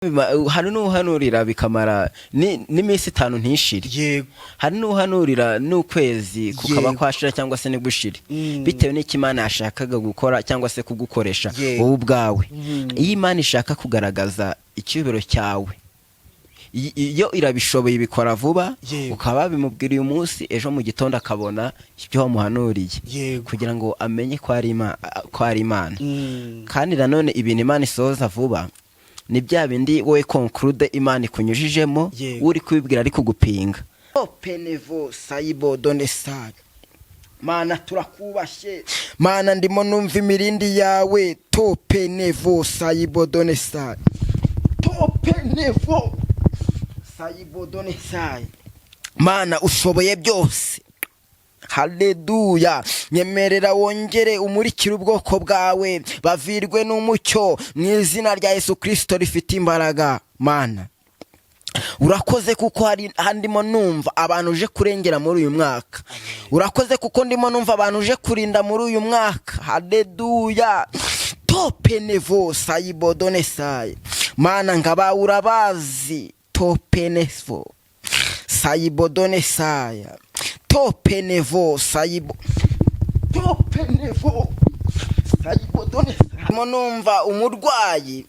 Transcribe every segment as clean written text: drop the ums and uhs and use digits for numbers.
hari n'uhanurira bikamara n'iminsi 5 ntishire. Yego. Hari n'uhanurira n'ukwezi kukaba kwashira cyangwa se n'igushire. Bitewe n'ikimana yashakaga gukora cyangwa se kugukoresha wowe ubwawe. Iyi Imana ishaka kugaragaza icyubiro cyawe. Iyo irabishoboye bikora vuba ukaba bimubwiriye umunsi ejo mu gitondo akabona ibyo wamuhanuriye kugira ngo amenye ko ari Imana. Kandi nanone ibintu Imana isoza vuba ni bya bindi wowe conclude Imana ikunyujijemo uri kubibwira ari kugupinga. Openevo saibo donesag. Mana turakubashye. Mana ndimo numva imirindi yawe. Topenevo saibo donesag. Topenevo saibo donesag. Mana ushoboye byose. Haleluya. Nyemerera wongere umurikira ubwoko bwawe bavirwe n'umucyo mu izina rya Yesu Kristo rifite imbaraga. Mana urakoze kuko handimo numva abantu uje kurengera muri uyu mwaka. Urakoze kuko ndimo numva abantu uje kurinda muri uyu mwaka. Haleluya. Topenevo saibo donesai. Mana ngaba urabazi. Topenevo saibo donesaya. Topenevo saibo. Topenevo saibo donesai. Monumva umurwayi.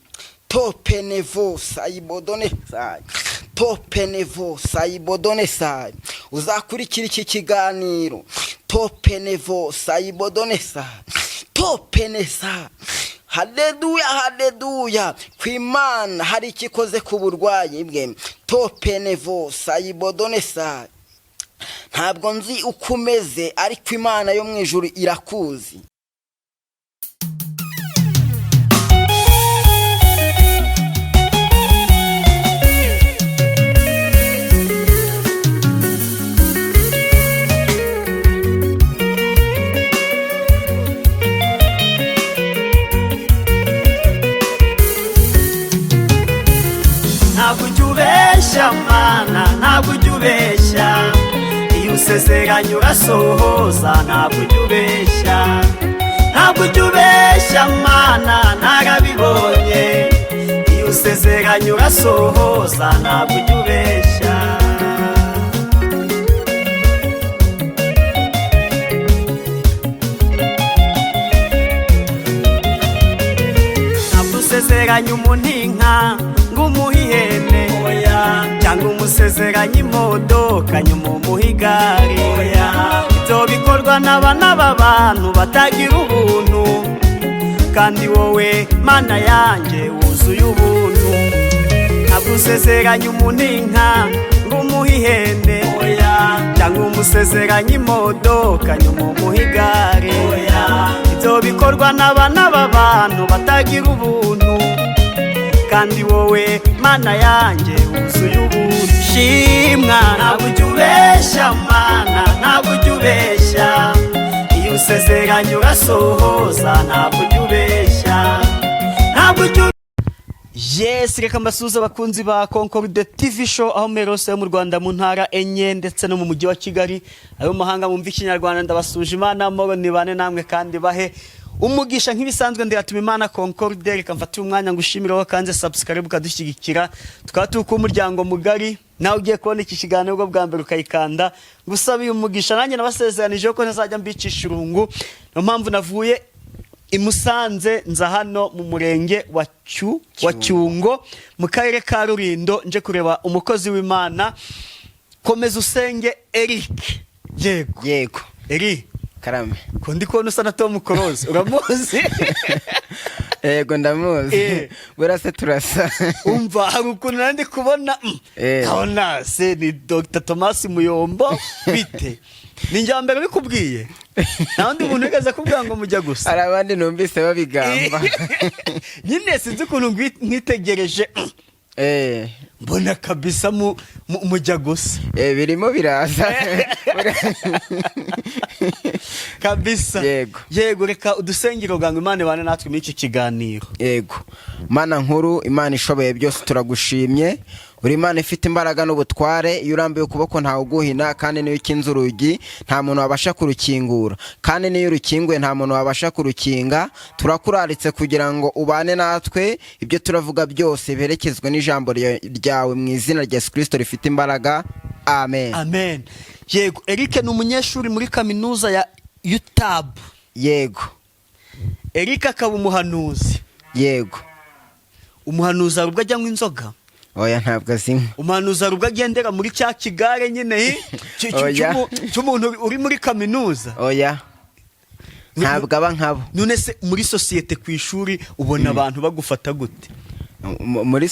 Topenevo saibo donesai. Topenevo saibo donesai. Uzakurikira iki kiganiro. Topenevo saibo donesai. Topenesa. Haleluya, haleluya. Kwimana hari ikikoze ku burwayi bwe. Topenevo saibo donesai. Ntabwo nzi uko umeze ariko Imana yo mu ijuru irakuzi. Ntabwo ujubesha Mana, ntabwo ujubesha. Usezeranya urasohoza, ntabwo ujubesha. Ntabwo ujubesha Mana, narabibonye. Iyo usezeranya urasohoza, ntabwo ujubesha. Ntabwo usezeranya umuntu inka ngo umuhe ihene, cyangwa umusezeranya imodoka nyuma umuhe igare. Ibyo bikorwa n'abana b'abantu batagira ubuntu, kandi wowe Mana yanjye wuzuye ubuntu. Ntabwo usezeranya umuntu inka ngo umuhe ihene, cyangwa umusezeranya imodoka nyuma umuhe igare. Ibyo bikorwa n'abana b'abantu batagira ubuntu, kandi wowe Mana yanjye wuzuye ubuntu. Shimwa. Ntabwo ujubesha Mana, ntabwo ujubesha. Iyo usezeranya urasohoza, ntabwo ujubesha. Ntabwo ujubesha. Yes, reka mbasuhuze abakunzi ba Concorde TV show aho merose yo mu Rwanda mu ntara enye ndetse no mu mujyi wa Kigali. Ayo mahanga mumva ikinyarwanda ndabasuje Imana amahoro nibane namwe kandi bahe umugisha nk'ibisanzwe. Ndiratuma Imana Concorde reka mfate umwanya ngushimiraho kanze subscribe ukadushyigikira twatuka umuryango mugari. Nawe ugiye kubona iki kiganiro bwo bwa mbere ukayikanda gusabiye umugisha. Nanjye nabasezeranije ko ntazajya mbicisha irungu. No mpamvu navuye i Musanze nza hano mu murenge wa Cyungo mu karere ka Rulindo nje kureba umukozi w'Imana Komeza Usenge Eric. Yego Eric Karame. Ko ndi kubona usa na Tom Close, uramuzi? Yego ndamuzi. Burase turasa. Umva hari ukuntu nandi kubona kabona se ni Dr. Thomas Muyombo bite. Ninjye mbere bikubwiye. Nandi umuntu wigeze kubwira ngo mujya gusa. Ari abandi numvise babigamba. Nyine sinzi ukuntu nkitegereje. Mbona kabisa mujya gusa. Birimo biraza. kabisa. Yego reka udusengero gango Imana bane natwe muri iki kiganiro. Yego Mana nkuru, Imana ishoboye byose, turagushimye. Uri Imana ifite imbaraga n'ubutware, iyo urambiye ukuboko ntawe uguhina, kandi niyo ukinze urugi nta muntu wabasha kurukingura, kandi niyo urukinguye nta muntu wabasha kurukinga. Turakuraritse kugira ngo ubane natwe, ibyo turavuga byose berekezwe n'ijambo ryawe mu izina rya Yesu Kristo rifite imbaraga. Amen. Amen. Yego Eric ni umunyeshuri muri kaminuza ya UTAB. Yego. Eric akaba umuhanuzi. Yego. Umuhanuzi arubwo ajyanywa inzoga? Oya ntabwo azimwe. Umuhanuzi arubwo agendera muri cya kigare nyine cy'umuntu uri muri kaminuza? Oya ntabwo aba nkabo. None se muri societe ku ishuri ubona abantu bagufata gute? Muri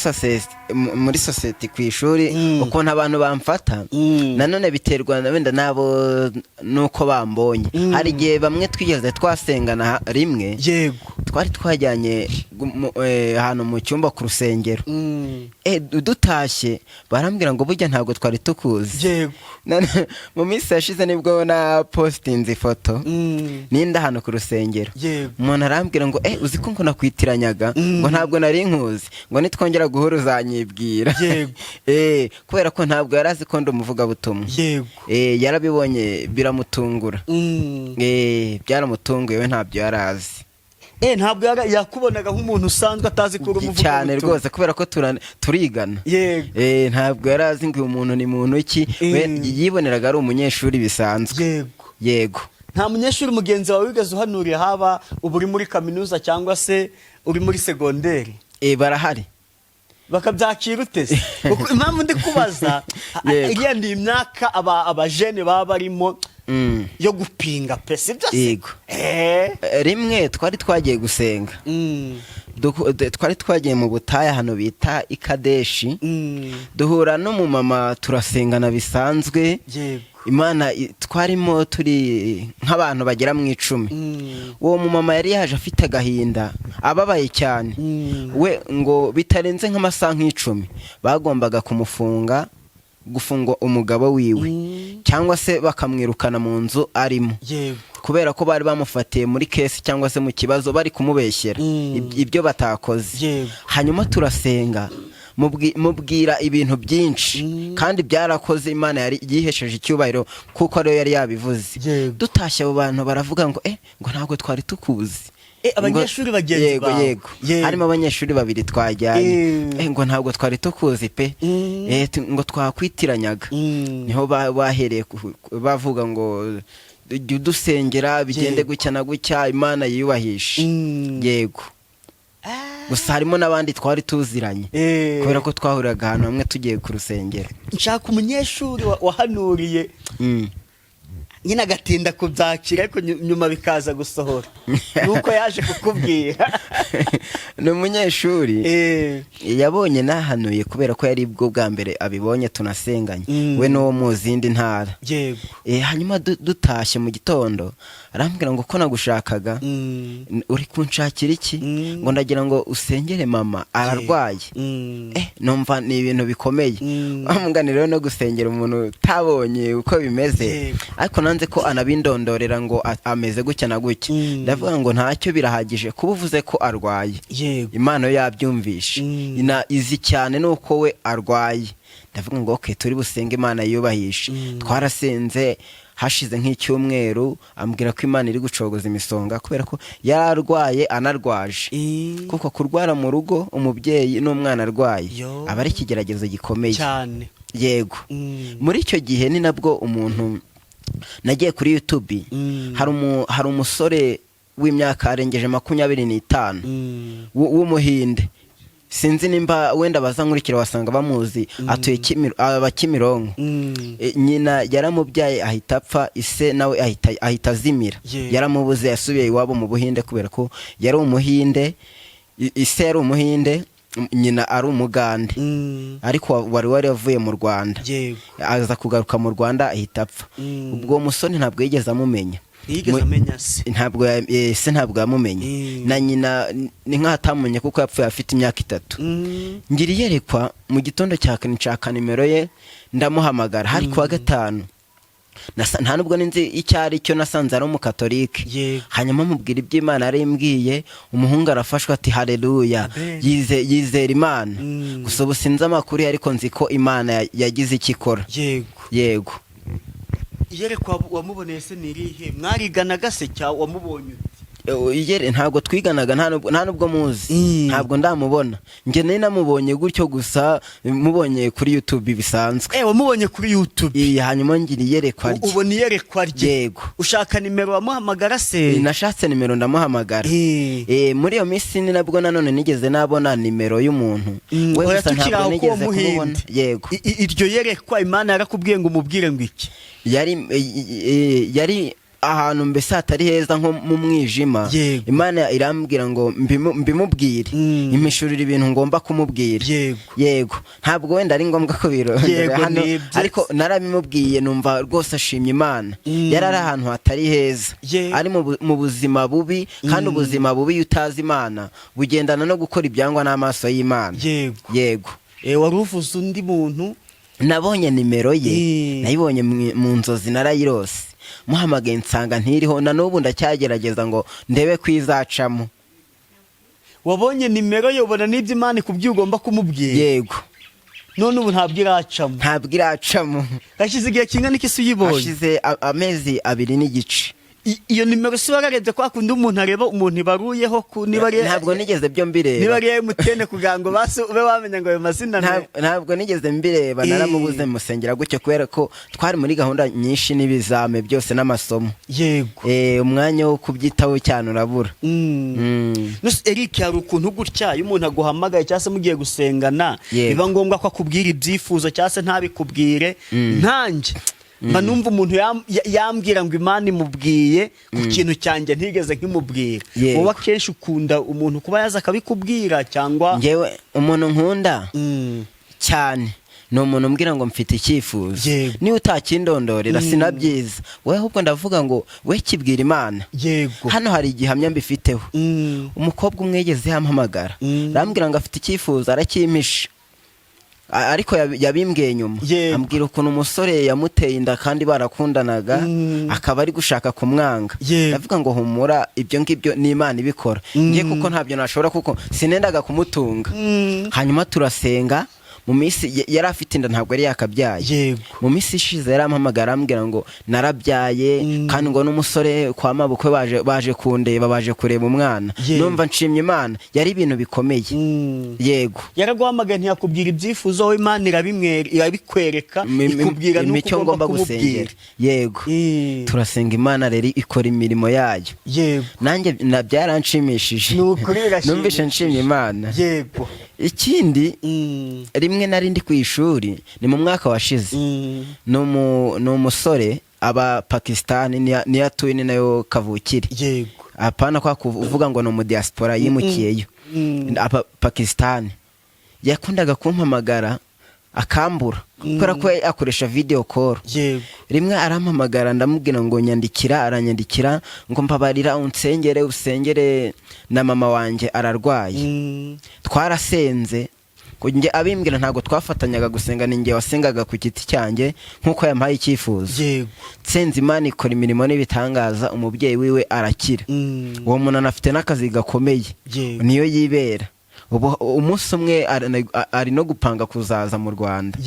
society ku ishuri ukuntu abantu bamfata nanone biterwa wenda nabo nuko bambonye. Hari igihe bamwe twigeze twasengana rimwe, yego twari twajyanye ahantu mu cyumba ku rusengero, dutashye barambwira ngo burya ntabwo twari tukuzi. Yego mu minsi yashize nibwo na postinze ifoto ninda hano ku rusengero, umuntu arambwira ngo uzi ko ngo nakwitiranyaga, ngo ntabwo nari nkuzi, ngo nitwongera guhura uzanyibwira. Kubera ko ntabwo yarazi ko ndi umuvugabutumwa. Yarabibonye biramutungura. Byaramutunguye, we ntabyo yarazi. Ntabwo yakubonaga nk'umuntu usanzwe atazi ko uri umuvugabutumwa cyane rwose, kubera ko turigana. Ntabwo yarazi ngo umuntu ni muntu ki, yiboneraga ari umunyeshuri bisanzwe. Yego. Nta munyeshuri mugenzi wawe wigeze uhanuriye, haba uri muri kaminuza cyangwa se uri muri segonderi? Barahari. Bakabyakira utese? Impamvu ndi kubaza, iriya ni imyaka abajene baba barimo yo gupinga pesi byose. Yego. Rimwe twari twagiye gusenga, twari twagiye mu butayu hano bita Ikadeshi, duhura n'umumama turasengana bisanzwe. Imana twarimo turi nk'abantu bagera mu 10. Uwo mumama yari yaje afite agahinda, ababaye cyane. We ngo bitarenze nk'amasaha 10 bagombaga gufungwa umugabo wiwe, cyangwa se bakamwirukana mu nzu arimo, kubera ko bari bamufatiye muri kesi cyangwa se mu kibazo bari kumubeshyera ibyo batakoze. Hanyuma turasenga, mubwira ibintu byinshi, kandi byarakoze. Imana yari yihesheje icyubahiro kuko ariyo yari yabivuze. Dutashye abo bantu baravuga ngo ngo ntabwo twari tukuzi. Abanyeshuri bagenzi bawe? Yego. Harimo abanyeshuri 2 twajyanye. Ngo ntabwo twari tukuzi pe, ngo twakwitiranyaga. Niho bahereye bavuga ngo dusengera bigende gucya na gucya, Imana yiyubahisha. Yego. Gusa harimo n'abandi twari tuziranye, kubera ko twahuriraga ahantu hamwe tugiye ku rusengero. Nshaka umunyeshuri wahanuriye nyine agatinda kubyakira, ariko nyuma bikaza gusohora. Nuko yaje kukubwira. Ni umunyeshuri yabonye nahanuye, kubera ko yari bwo bwa mbere abibonye tunasenganye, we n'uwo mu zindi ntara. Hanyuma dutashye mu gitondo arambwira ngo ko nagushakaga, uri kunshakira iki? Ngo ndagira ngo usengere mama ararwaye. Numva ni ibintu bikomeye. Bamuganira no gusengera umuntu utabonye uko bimeze, ariko nanze ko anabindondorera ngo ameze gutya na gutya. Ndavuga ngo ntacyo birahagije kuba uvuze ko arwaye. Imana yo yabyumvisha, izi cyane nuko we arwaye. Ndavuga ngo turi busenge Imana yiyubahisha. Twarasenze hashize nk'icyumweru, ambwira ko Imana iri gucogoza imisonga, kubera ko yararwaye anarwaje. Kuko kurwara mu rugo umubyeyi n'umwana arwaye aba ari ikigeragezo gikomeye cyane. Yego. Muri icyo gihe ni nabwo umuntu nagiye kuri YouTube, hari umusore w'imyaka arengeje 25 w'umuhinde, sinzi nimba wenda bazankurikira wasanga bamuzi, atuye Kimironko. Nyina yaramubyaye ahita apfa, ise nawe ahita azimira. Yaramubuze, yasubiye iwabo mu Buhinde kubera ko yari umuhinde, ise yari umuhinde, nyina ari umugande, ariko wari yavuye mu Rwanda. Aza kugaruka mu Rwanda ahita apfa. Ubwo musoni ntabwo yigeze amumenya. Ntabwo yamumenye. Na nyina ni nk'atamumenye kuko yapfuye afite imyaka 3. Ngira iyerekwa mu gitondo cya kane nshaka nimero ye, ndamuhamagara. Hari kuwa 5 nta nubwo ninzi icyo ari cyo, nasanze ari umukatolike. Hanyuma mubwira iby'Imana arimbwiye, umuhungu arafashwa ati haleluya, yizera Imana. Gusa ubu sinzi amakuru ariko nzi ko Imana yagize icyo ikora. Yego. Iyerekwa wamuboneye se nirihe? Mwariganaga se cyangwa wamubonye? Ntabwo twiganaga, nta nubwo muzi, ntabwo ndamubona. Njye nari namubonye gutyo gusa, mubonye kuri YouTube bisanzwe. Wamubonye kuri YouTube? Hanyuma ngira iyerekwa rye. Ubona iyerekwa rye? Yego. Ushaka nimero wamuhamagara se? Nashatse nimero ndamuhamagara. Muri iyo minsi ni nabwo nanone nigeze nabona nimero y'umuntu. We gusa ntabwo nigeze kumubona. Yego. Iryo yerekwa Imana yarakubwiye ngo umubwire ngo iki? Yari ahantu mbese hatari heza nko mu mwijima. Imana irambwira ngo mbimubwire, impishurira ibintu ngomba kumubwira. Yego. Ntabwo wenda ari ngombwa ko birondera hano, ariko narabimubwiye numva rwose ashimye Imana. Yari ari ahantu hatari heza, ari mu buzima bubi, kandi ubuzima bubi utazi Imana bugendana no gukora ibyangwa n'amaso y'Imana. Yego. Wari uvuze undi muntu? Nabonye nimero ye, nayibonye mu nzozi narayirose. Muhamagaye nsanga ntiriho, na n'ubu ndacyagerageza ngo ndebe kwizacamo. Wabonye nimero ye, ubona n'ibyo Imana ikubwiye ugomba kumubwira? Yego. None ubu ntabwo iracamo? Ntabwo iracamo. Hashize igihe kingana iki se uyibonye? Hashize amezi 2 n'igice. Iyo nimero si wararebye kwa kundi umuntu areba umuntu ibaruyeho ntabwo nigeze byo mbireba. Niba ari mutene kugira ngo base ube wamenya ngo ayo mazina ntabwo nigeze mbireba. Naramubuze musengera gutyo kubera ko twari muri gahunda nyinshi n'ibizame byose n'amasomo. Yego. Umwanya wo kubyitaho cyane urabura. Eric, hari ukuntu gutya iyo umuntu aguhamagaye cyangwa se mugiye gusengana biba ngombwa ko akubwira ibyifuzo cyangwa se ntabikubwire. Ntanjye mba numva umuntu yambwira ngo Imana imubwiye ku kintu cyanjye ntigeze nkimubwira. Wowe akenshi ukunda umuntu kuba yaza akabikubwira cyangwa? Ngewe umuntu nkunda cyane ni umuntu umbwira ngo mfite icyifuzo, niba utakindondorera sinabyiza. Wowe ahubwo ndavuga ngo we kibwira Imana. Hano hari igihamya mbifiteho. Umukobwa umwe yigeze yampamagara arambwira ngo afite icyifuzo arakimpisha, ariko yabimbwiye nyuma. Ambwira ukuntu umusore yamuteye inda kandi barakundanaga, akaba ari gushaka kumwanga. Ndavuga ngo humura, ibyo ngibyo ni Imana ibikora. Ngiye kuko ntabyo nashobora, kuko sinendaga kumutunga. Hanyuma turasenga. Mu minsi yari afite inda ntabwo yari yakabyaye. Mu minsi ishize yarampamagara ambwira ngo narabyaye, kandi ngo n'umusore kwa mabukwe baje kundeba, baje kureba umwana. Numva nshimye Imana, yari ibintu bikomeye. Yego. Yaraguhamagaye ntiyakubwira ibyifuzo, wowe Imana irabikwereka, ikubwira n'uko ugomba gusengera. Yego. Turasenga, Imana rero ikora imirimo yayo. Nanjye byaranshimishije, numvishe nshimye Imana. Ikindi rimwe nari ndi ku ishuri, ni mu mwaka washize, ni umusore aba Pakistani, ni atuye ni nayo kavukire. Apana kwa kuvuga ngo no mu diaspora yimukiyeyo. Aba Pakistani yakundaga kumpamagara akambura kubera ko akoresha video call. Rimwe arampamagara ndamubwira ngo nyandikira, aranyandikira ngo mbabarira usengere na mama wanje ararwaye. Twarasenze, kunjye abimbwira ntago twafatanyaga gusenga, ninjye wasengaga ku giti cyanjye nkuko yampaye icyifuzo. Nsenze, Imana ikora imirimo n'ibitangaza, umubyeyi wiwe arakira. Uwo muntu anafite n'akazi gakomeye, niyo yibera. Umunsi umwe ari no gupanga kuzaza mu Rwanda.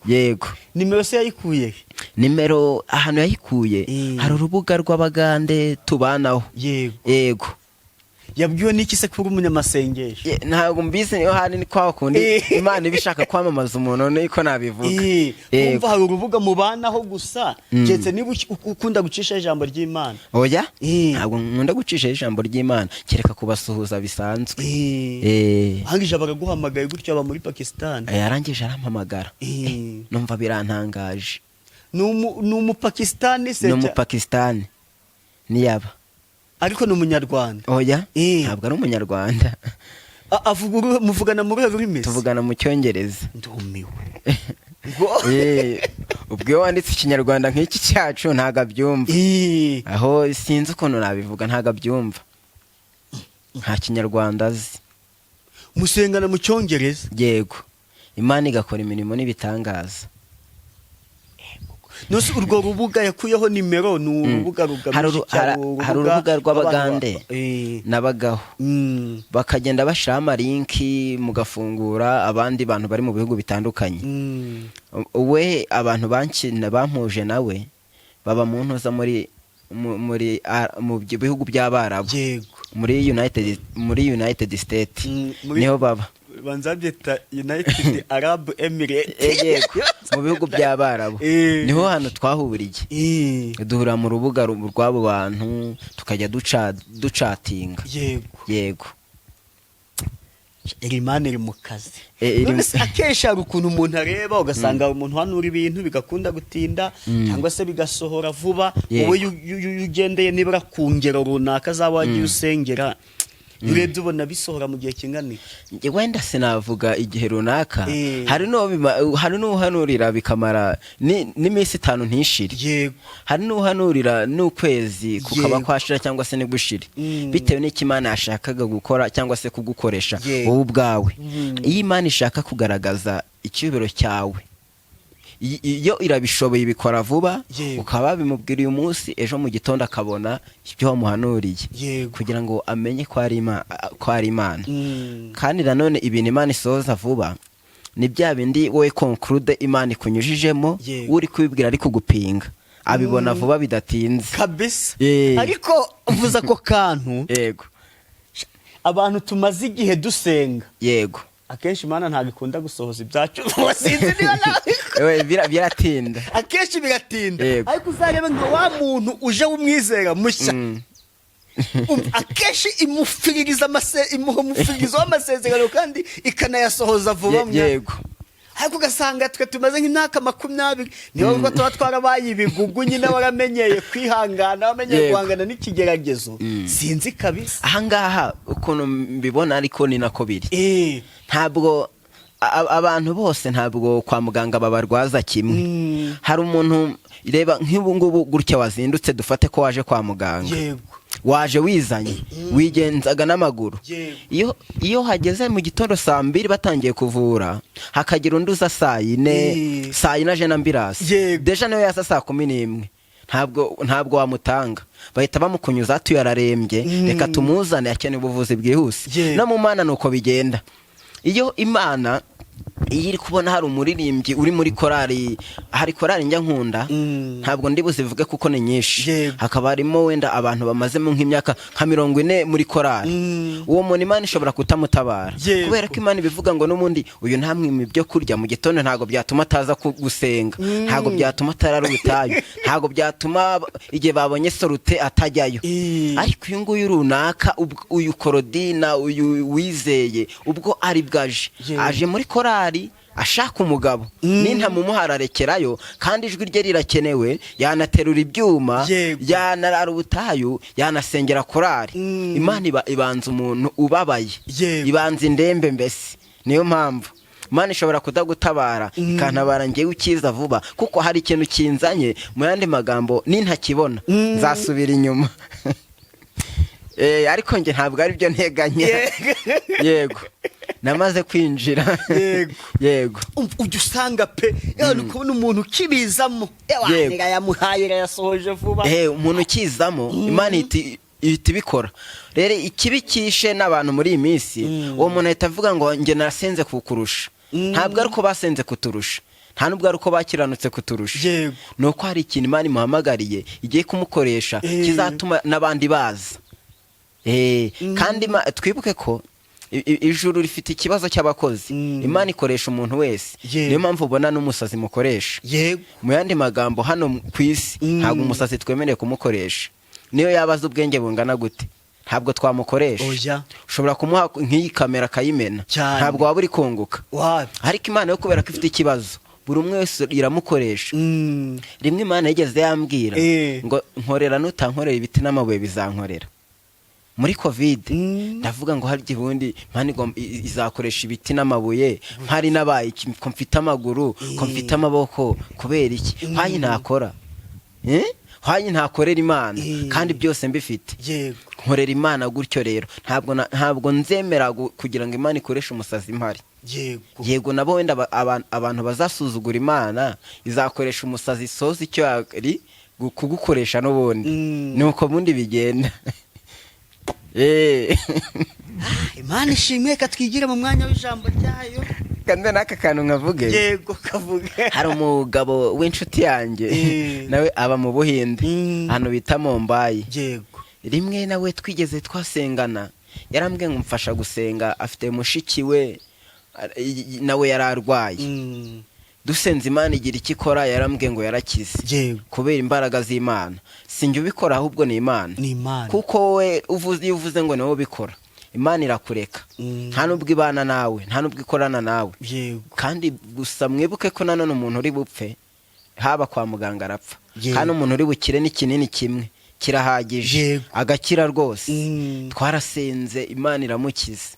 Yego. Nimero se yayikuye? Nimero ahantu yayikuye hari urubuga rw'Abagande tubanaho. Yego. Yabwiwe n'iki se kuri umunyamasengesho? Ntabwo mbizi, niyo hari ni kwa kundi Imana ibishaka kwamamaza umuntu niko nabivuga. Umva hari urubuga mubanaho gusa, cyetse niba ukunda gucisha ijambo ry'Imana? Oya, ntabwo nkunda gucisha ijambo ry'Imana, kereka kubasuhuza bisanzwe. Hangije baraguhamagaye gutyo aba muri Pakistan? Yarangije arampamagara, numva birantangaje. Ni umupakistani se? Ni umupakistani niyaba, ariko ni umunyarwanda? Oya, ntabwo ari umunyarwanda. Muvugana mu rurimi? Tuvugana mu Cyongereza. Ndumiwe. Ubwo wanditse Ikinyarwanda nk'iki cyacu ntago abyumva. Aho sinzi ukuntu nabivuga, ntago abyumva, nta Kinyarwanda azi. Musengana mu Cyongereza? Yego. Imana igakora imirimo n'ibitangaza. Nose urwo rubuga yakuyeho nimero ni urubuga rugamije hari urubuga rw'Abagande nabagaho bakagenda bashama linki mugafungura abandi bantu bari mu bihugu bitandukanye. We abantu bampuje nawe baba mu ntoza mu bihugu by'Abarabu muri United States niho baba banzabyeta United Arab Emirates mu bihugu by'Abarabu niho hano twahuriye duhura mu rubuga rw'abo bantu tukajya ducatinga. Yego Elimane iri mu kazi. Akenshi hari ukuntu umuntu areba ugasanga umuntu hanura ibintu bigakunda gutinda cyangwa se bigasohora vuba, wowe ugendeye nibura ku ngero runaka zaba wagiye usengera urebye ubona bisohora mu gihe kingana iki? Wenda sinavuga igihe runaka, hari n'uhanurira bikamara n'iminsi 5 ntishire, hari n'uhanurira n'ukwezi kukaba kwashira cyangwa se n'igushire, bitewe n'iki Imana yashakaga gukora cyangwa se kugukoresha wowe ubwawe. Iyo Imana ishaka kugaragaza icyubiro cyawe, iyo irabishoboye ibikora vuba, ukaba bimubwira uyu munsi, ejo mu gitondo akabona ibyo wamuhanuriye kugira ngo amenye ko ari Imana. Kandi nanone ibintu Imana isohoza vuba ni bya bindi wowe conclude Imana ikunyujijemo, uri kubibwira ari kugupinga abibona vuba bidatinze kabisa. Ariko uvuza ko kantu abantu tumaze igihe dusenga, akenshi Imana ntabwo ikunda gusohoza ibyacu wasinzi niba nawe biratinda, akenshi biratinda. Ariko uzarebe ngo wa muntu uje umwizera mushya akenshi imufiririza w'amasezerano kandi ikanayasohoza vuba. Ariko ugasanga twe tumaze nk'imyaka 20 niho tuba twarabaye ibigugu nyine waramenyeye kwihangana, wamenyeye guhangana n'ikigeragezo. Sinzi kabisa ahangaha ukuntu mbibona, ariko ni nako biri. Ntabwo abantu bose ntabwo kwa muganga babarwaza kimwe. Hari umuntu reba nk'ubu ngubu gutya wazindutse, dufate ko waje kwa muganga, waje wizanye wigenzaga n'amaguru. Iyo hageze mu gitondo 2 batangiye kuvura, hakagira undi uza 4 aje na ambulance, deja nayo yasa 11, ntabwo wamutanga, bahita bamukunyuza tuyararembye, reka tumuzane akeneye ubuvuzi bwihuse. No mu Mana nuko bigenda. Iyo Imana iri kubona hari umuririmbyi uri muri korali, hari korali njya nkunda, ntabwo ndi buzivuge kuko ni nyinshi, hakaba harimo wenda abantu bamazemo nk'imyaka nka 40 muri korali, uwo muntu Imana ishobora kutamutabara kubera ko Imana ibivuga ngo n'umundi uyu ntamwime ibyo kurya mu gitondo, ntago byatuma ataza gusenga, ntago byatuma atarara ubutayu, ntago byatuma igihe babonye sorute atajyayo. Ariko uyu nguyu runaka, uyu Korodina, uyu wizeye, ubwo ari bwaje aje muri korali ashaka umugabo, nintamumuhararekerayo kandi ijwi rye rirakenewe, yanaterura ibyuma, yanarara ubutayu, yanasengera korali. Imana ibanza umuntu ubabaye, ibanza indembe. Mbese niyo mpamvu Imana ishobora kudagutabara ikantabara ngewe ukiza vuba, kuko hari ikintu kinzanye. Mu yandi magambo, nintakibona nzasubira inyuma. Ariko nge ntabwo ari byo nteganya. Yego namaze kwinjira. Yego ujya usanga pe yani kubona umuntu kibizamo, yamuhaye yasohoje vuba. Umuntu ukizamo Imana ihita ibikora. Rero ikibi kishe n'abantu muri iyi minsi, uwo muntu ahita avuga ngo nge narasenze kukurusha. Ntabwo ari uko basenze kuturusha, nta nubwo ari uko bakiranutse kuturusha, nuko hari ikintu Imana imuhamagariye igiye kumukoresha kizatuma n'abandi baza. Kandi twibuke ko ijuru rifite ikibazo cy'abakozi. Imana ikoresha umuntu wese, niyo mpamvu ubona n'umusazi mukoresha. Mu yandi magambo, hano ku isi ntabwo umusazi twemereye kumukoresha, niyo yabaza ubwenge bungana gute ntabwo twamukoresha. Ushobora kumuha nk'iyi kamera akayimena, ntabwo waba uri kunguka. Ariko Imana yo kubera ko ifite ikibazo, buri umwe wese iramukoresha. Rimwe Imana yigeze yambwira ngo nkorera nutankorera ibiti n'amabuye bizankorera. Muri Covid ndavuga ngo hari gihundi Imana izakoresha ibiti n'amabuye, mpari nabaye ko mfite amaguru, ko mfite amaboko, kubera iki mpayi nakora? hayi ntakorera Imana kandi byose mbifite. Yego. Nkorera Imana gutyo rero ntabwo nzemera kugira ngo Imana ikoreshe umusazi impari. Yego nabo wenda abantu bazasuzugura Imana izakoresha umusazi soza icyo ari kugukoresha n'ubundi. Nuko bundi bigenda. Imana ishimwe katwigira mu mwanya w'ijambo ryayo. Kandi naka kantu nkavuge. Yego kavuge. Hari umugabo w'inshuti yanjye nawe aba mu Buhinde hano bita Mumbai. Yego. Rimwe nawe twigeze twasengana yarambwiye ngo mfasha gusenga, afite mushiki we nawe yararwaye. Dusenze Imana igira iki ikora, yarambwiye ngo yarakize kubera imbaraga z'Imana. Sinjye ubikora ahubwo ni Imana. Kuko we uvuze ngo niwe ubikora, Imana irakureka. Nta nubwo ibana nawe, nta nubwo ikorana nawe. Kandi gusa mwibuke ko nanone umuntu uri bupfe haba kwa muganga arapfa, kandi umuntu uri bukire n'ikinini kimwe kirahagije agakira rwose. Twarasenze Imana iramukiza.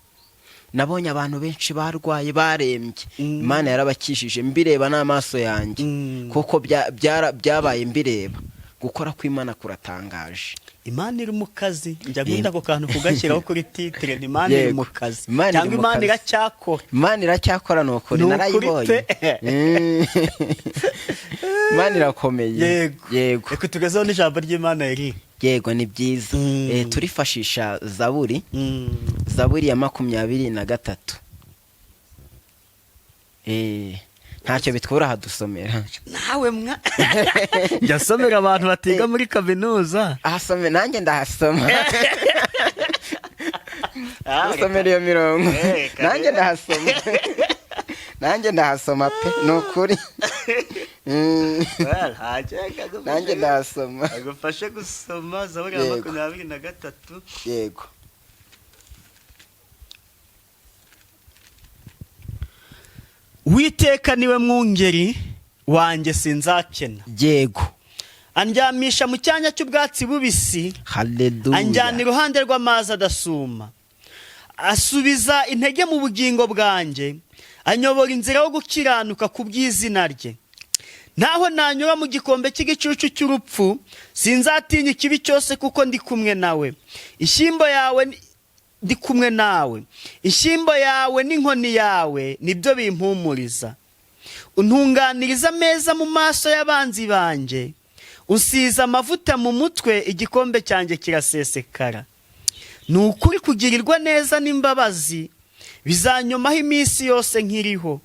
Nabonye abantu benshi barwaye barembye, Imana yarabakishije mbireba n'amaso yanjye, kuko byabaye mbireba. Gukora kw'Imana kuratangaje. Imana iri mu kazi. Njya nkunda ako kantu kugashyiraho kuri titre, Imana iri mu kazi. Cyangwa Imana iracyakora. Imana iracyakora n'ukuri narayibonye. Imana irakomeye. Yego. Reka tugezeho n'ijambo ry'Imana riri. Yego ni byiza. Turifashisha Zaburi. Zaburi ya 23. Ntacyo bitwura hadusomera. Nawe njya somera abantu batiga muri kaminuza. Ahasome nanjye ndahasoma. Usomera iyo mirongo. Nanjye ndahasoma. Nanjye ndahasoma pe nukuri. Nanjye ndahasoma. Agufashe gusoma Zaburi ya 23. Yego. Uwiteka niwe mwungeri wanjye sinzakena. Yego. Andyamisha mu cyanya cy'ubwatsi bubisi. Haleluya. Anjyana iruhande rw'amazi adasuma. Asubiza intege mu bugingo bwanjye. Anyobora inzira yo gukiranuka ku bw'izina rye. Naho nanyura mu gikombe cy'igicucu cy'urupfu, sinzatinya ikibi cyose kuko ndi kumwe nawe. Ishyimbo yawe ndi kumwe nawe. Ishyimbo yawe n'inkoni yawe nibyo bimpumuriza. Untunganiriza ameza mu maso y'abanzi banjye. Usiza amavuta mu mutwe, igikombe cyanjye kirasesekara. Nukuri kugirirwa neza n'imbabazi bizanyomaho iminsi yose nkiriho.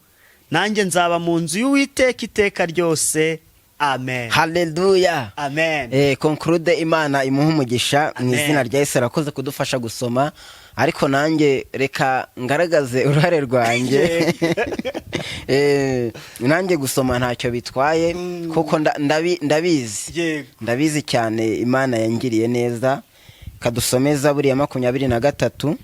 Nanjye nzaba mu nzu y'Uwiteka iteka ryose. Amen. Haleluya. Amen. Conclude Imana imuha umugisha mu izina rya Yesu. Arakoze kudufasha gusoma, ariko nanjye reka ngaragaze uruhare rwanjye. Nanjye gusoma ntacyo bitwaye kuko ndabizi cyane Imana yangiriye neza. Kadusome Zaburi ya 23.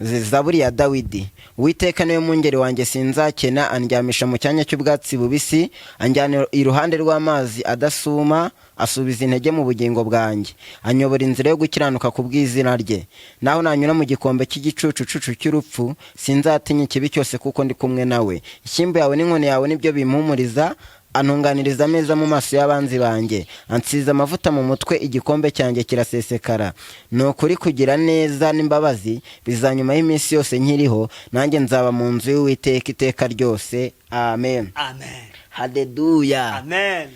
Zaburi ya Dawidi. Uwiteka niwe mwungeri wanjye sinzakena, andyamisha mu cyanya cy'ubwatsi bubisi, anjyana iruhande rw'amazi adasuma, asubiza intege mu bugingo bwanjye, anyobora inzira yo gukiranuka ku bw'izina rye. Naho nanyura mu gikombe cy'igicucu cy'urupfu, sinzatinya ikibi cyose kuko ndi kumwe nawe. Ishyimbo yawe n'inkoni yawe nibyo bimpumuriza. Antunganiriza ameza mu maso y'abanzi banjye, ansiza amavuta mu mutwe, igikombe cyanjye kirasesekara. Nukuri kugira neza n'imbabazi bizanyomaho iminsi yose nkiriho. Nanjye nzaba mu nzu y'Uwiteka iteka ryose. Amen. Amen. Haleluya. Amen.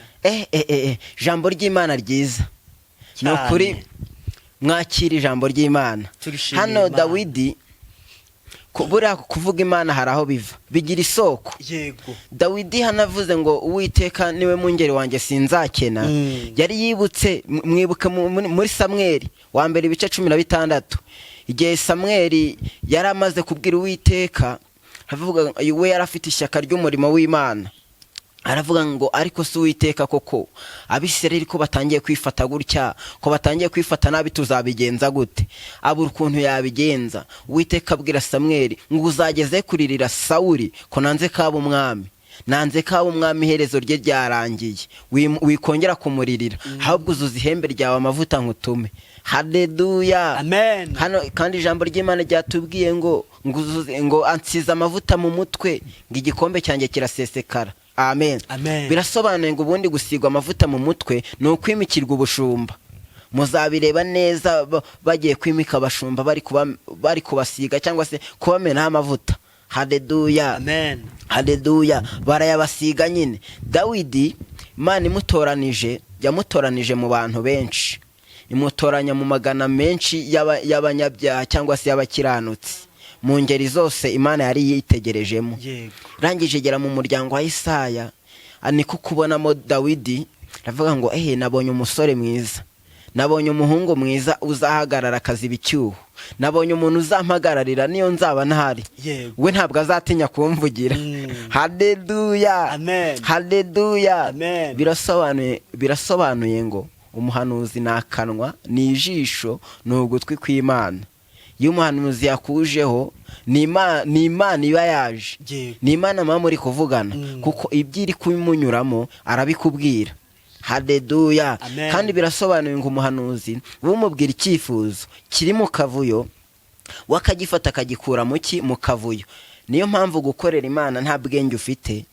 Jambo ry'Imana ryiza. Nukuri mwakira ijambo ry'Imana. Hano Dawidi kubura kuvuga Imana hari aho bigira isoko. Yego. Dawidi hanavuze ngo Uwiteka niwe mwungeri wanjye sinzakena. Yari yibutse, mwibuke muri Samweli wa mbere ibice 16, igihe Samweli yari amaze kubwira Uwiteka, avuga we yari afite ishyaka ry'umurimo w'Imana. Aravuga ngo ariko si Uwiteka koko Abisirayeli ko batangiye kwifata gutya, ko batangiye kwifata nabi, tuzabigenza gute? Abura ukuntu yabigenza. Uwiteka abwira Samweli ngo uzageze kuririra Sawuli ko nanze kaba umwami. Nanze kaba umwami, iherezo rye ryarangiye, wikongera kumuririra, ahubwo uzuza ihembe ryawe amavuta nkutume. Haleluya. Amen. Hano kandi ijambo ry'Imana ryatubwiye ngo ansiza amavuta mu mutwe, ngo igikombe cyanjye kirasesekara. amen. Birasobanuye ngo ubundi gusigwa amavuta mu mutwe ni ukwimikirwa ubushumba. Muzabireba neza bagiye kwimika abashumba bari kubasiga cyangwa se kubamenaho amavuta. Haleluya, amen, haleluya. Barayabasiga nyine. Dawidi Imana yamutoranije mu bantu benshi, imutoranya mu magana menshi y'abanyabyaha cyangwa se y'abakiranutsi, mu ngeri zose Imana yari yitegerejemo. Rangije igera mu muryango wa Isaya, niko kubonamo Dawidi aravuga ngo nabonye umusore mwiza, nabonye umuhungu mwiza uzahagarara akaziba icyuho, nabonye umuntu uzampagararira niyo nzaba ntahari, we ntabwo azatinya kumvugira. Haleluya, amen, haleluya. Amen. Birasobanuye ngo umuhanuzi ni akanwa, ni ijisho, ni ugutwi kw'Imana. Iyo umuhanuzi yakujeho ni Imana iba yaje, ni Imana muba muri kuvugana, kuko ibyo iri kubimunyuramo arabikubwira. Haleluya. Kandi birasobanuye ngo umuhanuzi bumubwira icyifuzo kiri mu kavuyo, wakagifata akagikura mu kavuyo. Niyo mpamvu gukorera Imana nta bwenge ufite,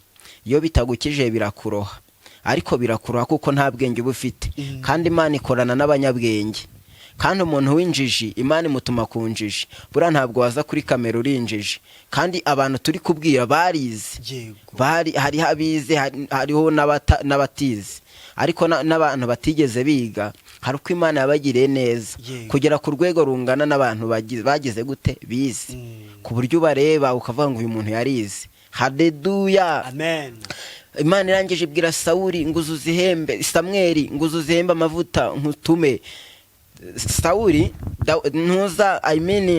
iyo bitagukije birakuroha, ariko birakuroha kuko nta bwenge uba ufite. Kandi Imana ikorana n'abanyabwenge, kandi umuntu w'injiji Imana imutuma ku njiji. Buriya ntabwo waza kuri kamera uri injiji, kandi abantu turi kubwira barize, hariho abize, hariho n'abatize, ariko n'abantu batigeze biga hari uko Imana yabagiriye neza kugera ku rwego rungana n'abantu bagize gute bize, ku buryo ubareba ukavuga ngo uyu muntu yarize. Haleluya, amen. Imana irangije ibwira Sawuli ngo uzuzihembe, Samweli ngo uzuzihembe amavuta nkutume. Sawuli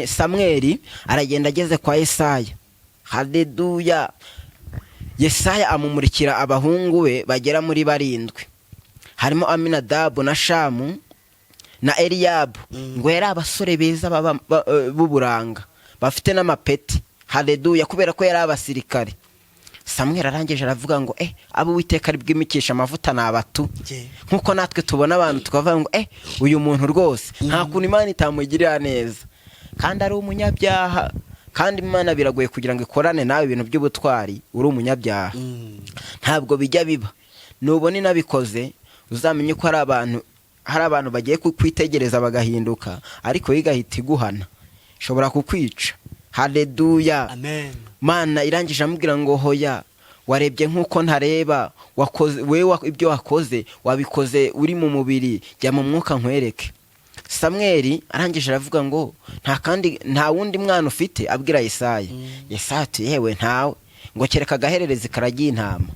Samweli aragenda ageze kwa Yesaya. Haleluya. Yesaya amumurikira abahungu be bagera muri 7, harimo Aminadabu na Shamu na Eliyabu, ngo yari abasore beza b'uburanga bafite n'amapeti. Haleluya, kubera ko yari abasirikare. Samweli arangije aravuga ngo abo Uwiteka ari bwimikisha amavuta n'abatu, nkuko natwe tubona abantu tukavuga ngo uyu muntu rwose nta kuntu Imana itamugirira neza, kandi ari umunyabyaha. Kandi Imana biragoye kugira ngo ikorane nawe ibintu by'ubutwari uri umunyabyaha, ntabwo bijya biba. Nubona inabikoze uzamenye ko hari abantu bagiye kukwitegereza bagahinduka, ariko igahita iguhana, ishobora kukwica. Haleluya, amen. Mana irangije amubwira ngo hoya, warebye nkuko ntareba, wewe ibyo wakoze wabikoze uri mu mubiri, jya mu mwuka nkwereke. Samweli arangije aravuga ngo nta wundi mwana ufite, abwira Yesaya. Yesaya ati yewe ntawe, ngo kereka agahererezi karagiye intama.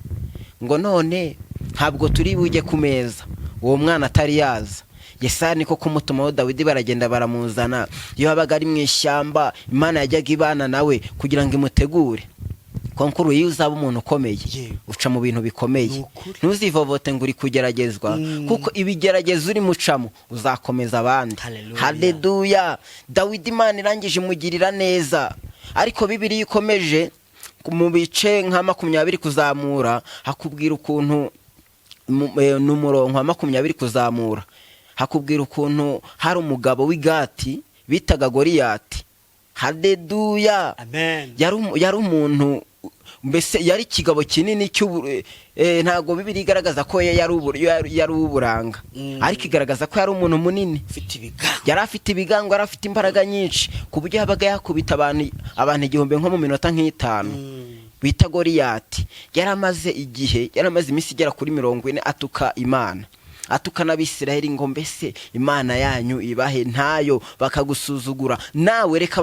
Ngo none ntabwo turi bujye ku meza uwo mwana atari yaza. Yesaya niko kumutumaho Dawidi, baragenda baramuzana. Iyo habaga ari mu ishyamba Imana yajyaga ibana nawe kugira ngo imutegure. Konkuru iyo uzaba umuntu ukomeye uca mu bintu bikomeye, ntuzivovote ngo uri kugeragezwa, kuko ibigerageza uri mucamo uzakomeza abandi. Haleluya. Dawidi Imana irangije imugirira neza, ariko Bibiliya ikomeje mu bice nka 20 kuzamura, hakubwira ukuntu n'umurongo wa 20 kuzamura, hakubwira ukuntu hari umugabo w'Igati bitaga Goliyati. Haleluya, amen. Yari umuntu, mbese yari ikigabo kinini ntago Bibiliya igaragaza ko yari uburanga, ariko igaragaza ko yari umuntu munini, yari afite ibigango, yari afite imbaraga nyinshi, ku buryo yabaga yakubita abantu 1000 nko mu minota nk'itanu. Bita Goliyati yari amaze iminsi igera kuri 40 atuka Imana, atuka n'Abisiraheli ngo mbese Imana yanyu ibahe ntayo, bakagusuzugura. Nawe reka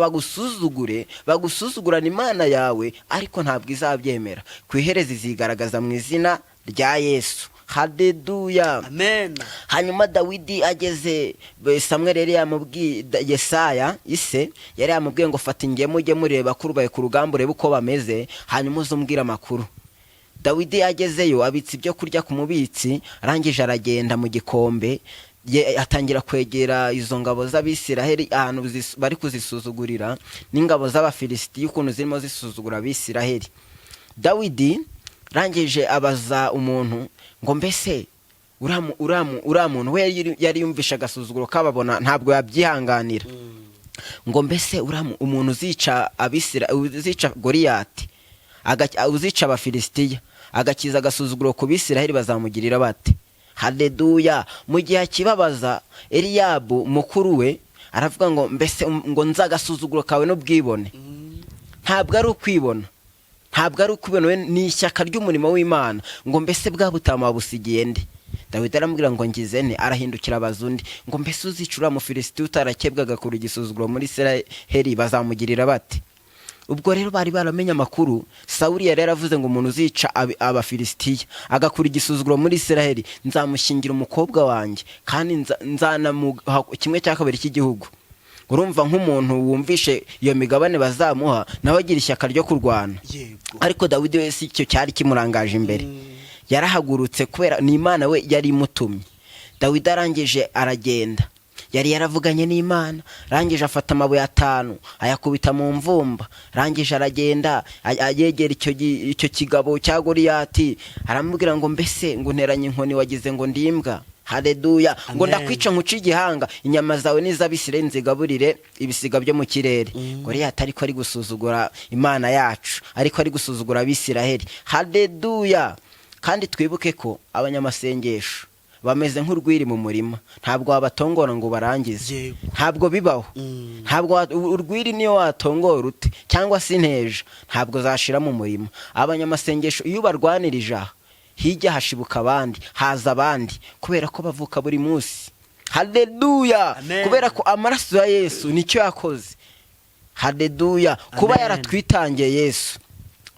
bagusuzugurana Imana yawe, ariko ntabwo izabyemera. Ku ihereza izigaragaza mu izina rya Yesu. Haleluya, amen. Hanyuma Dawidi ageze, Samweli yari yamubwiye, Yesaya ise yari yamubwiye ngo fata ingemu ujye mureba bakuru baye ku rugamba urebe uko bameze, hanyuma uzumbwira amakuru. Dawidi agezeyo abitse ibyo kurya ku mubitsi, arangije aragenda mu gikombe, atangira kwegera izo ngabo z'Abisiraheli ahantu bari kuzisuzugurira, n'ingabo z'Abafilisiti y'ukuntu zirimo zisuzugura Abisiraheli. Dawidi rangije abaza umuntu ngo mbese uramuntu we yari yumvisha agasuzuguro kababona, ntabwo yabyihanganira. Ngo mbese umuntu uzica Goliyati uzica abafilisitiya agakiza agasuzuguro ku Bisiraheli bazamugirira bate? Haleluya. Mu gihe akibabaza, Eliyabu mukuru we aravuga ngo mbese ngo nzagasuzuguro kawe n'ubwibone. Ntabwo ari ukwibona, ntabwo ari ukubona, we ni ishyaka ry'umurimo w'Imana. Ngo mbese bwa butama wabusigiye nde? Dawidi aramubwira ngo ngize nte? Arahindukira abazundi ngo mbese uzicura mu Filisitiya utarakebwaga kuri igisuzuguro muri Isiraheli bazamugirira bate? Ubwo rero bari baramenye amakuru. Sawuli yari yaravuze ngo umuntu uzica abafilisitiya agakura igisuzuguro muri Isiraheli nzamushingira umukobwa wanjye kandi nzanamuha 1/2 cy'igihugu. Urumva nk'umuntu wumvishe iyo migabane bazamuha nawe agira ishyaka ryo kurwana. Ariko Dawidi wese icyo cyari kimurangaje imbere. Yarahagurutse kubera ni Imana we yari imutumye. Dawidi arangije aragenda, yari yaravuganye n'Imana, rangije afata amabuye 5 ayakubita mu mvumba, rangije aragenda ayegera icyo kigabo cya Goliyati, aramubwira ngo mbese ngo nteranye inkoni wagize ngo ndimbwa. Haleluya. Ngo ndakwica nkuci igihanga, inyama zawe n'iz'Abisirayeli nzigaburire ibisiga byo mu kirere. Goliyati ariko ari gusuzugura Imana yacu, ariko ari gusuzugura Abisirayeli. Haleluya. Kandi twibuke ko abanyamasengesho bameze nk'urwiri mu murima, ntabwo wabatongora ngo barangize. Ntabwo bibaho. Ntabwo urwiri niyo watongora ute cyangwa se inteja ntabwo zashira mu murima. Abanyamasengesho iyo barwanirije hijya hashibuka abandi, haza abandi, kubera ko bavuka buri munsi. Haleluya. Kubera ko amaraso ya Yesu nicyo yakoze. Haleluya. Kuba yaratwitangiye Yesu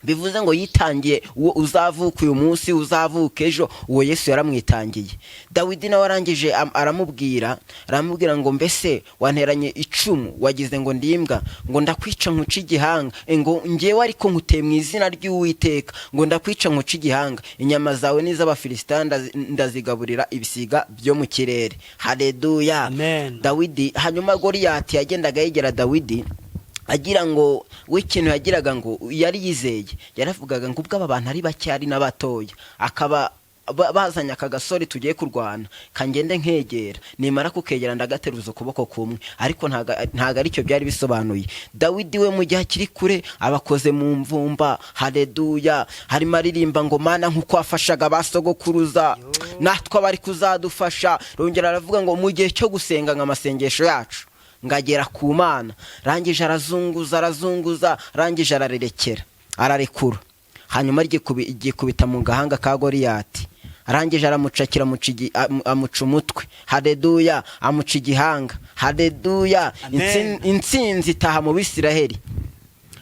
bivuze ngo yitangiye uwo uzavuka uyu munsi, uzavuka ejo, uwo Yesu yaramwitangiye. Dawidi nawe arangije aramubwira ngo mbese wanteranye icumu wagize ngo ndimbwa, ngo ndakwica nkuci igihanga, ngo ngewe ariko nkuteye mu izina ry'Uwiteka, ngo ndakwica nkuci igihanga, inyama zawe n'iz'Abafilisitiya ndazigaburira ibisiga byo mu kirere. Haleluya. Dawidi hanyuma Goliyati yagendaga yegera Dawidi agira ngo we ikintu yagiraga ngo yari yizeye, yaravugaga ngo ubwo aba bantu ari bake ari n'abatoya, akaba bazanye akagasore tugiye kurwana kangende nkegera, nimara kukegera ndagateruza ukuboko kumwe. Ariko ntago ari cyo byari bisobanuye. Dawidi we mu gihe akiri kure abakoze mu mvumba. Haleluya. harimo aririmba ngo Mana nkuko wafashaga basogokuruza natwe bari kuzadufasha. Rongera aravuga ngo mu gihe cyo gusenga nk'amasengesho yacu ngagera ku Mana, rangije arazunguza, rangije ararekura. Hanyuma igikubita mu gahanga ka Goliyati, arangije aramucakira amuca umutwe. Haleluya. Amuca igihanga. Haleluya. Intsinzi itaha mu Bisiraheli.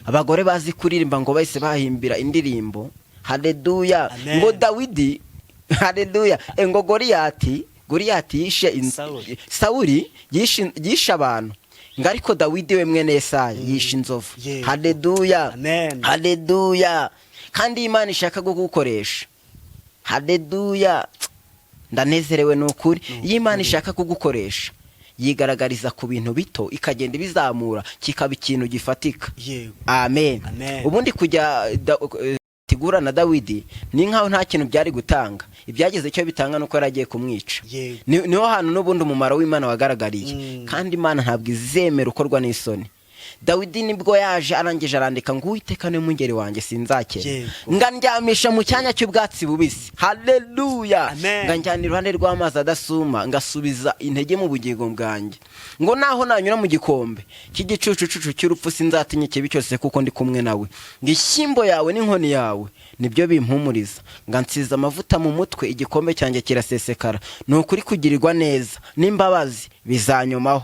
Abagore bazi kuririmba ngo bahise bahimbira indirimbo. Haleluya. Ngo Dawidi, haleluya, ngo Goliyati yishe Sawuli, yishe abantu, ngo ariko Dawidi we mwene Yesaya yishe inzovu. Haleluya. Haleluya. Kandi Imana ishaka kugukoresha. Haleluya. Ndanezerewe n'ukuri. Iyo Imana ishaka kugukoresha yigaragariza ku bintu bito ikagenda bizamura kikaba ikintu gifatika. Amen. Ubundi kujya tigura na Dawidi ni nkaho nta kintu byari gutanga, ibyageze cyo bitanga nuko yaragiye kumwica. Niho hantu n'ubundi umumaro w'Imana wagaragariye. Kandi Imana ntabwo izemera ukorwa n'isoni. Dawidi nibwo yaje arangije arandika ngo Uwiteka ni umwungeri wanjye sinzakena, ngandyamisha mu cyanya cy'ubwatsi bubisi. Haleluya. Nganjyana iruhande rw'amazi adasuma, ngasubiza intege mu bugingo bwanjye. Ngo naho nanyura mu gikombe cy'igicucucucu cy'urupfu sinzatinya ikibi cyose kuko ndi kumwe nawe. Ngishyimbo yawe n'inkoni yawe nibyo bimpumuriza. Ngansiza amavuta mu mutwe, igikombe cyanjye kirasesekara. Ni ukuri kugirirwa neza n'imbabazi bizanyomaho,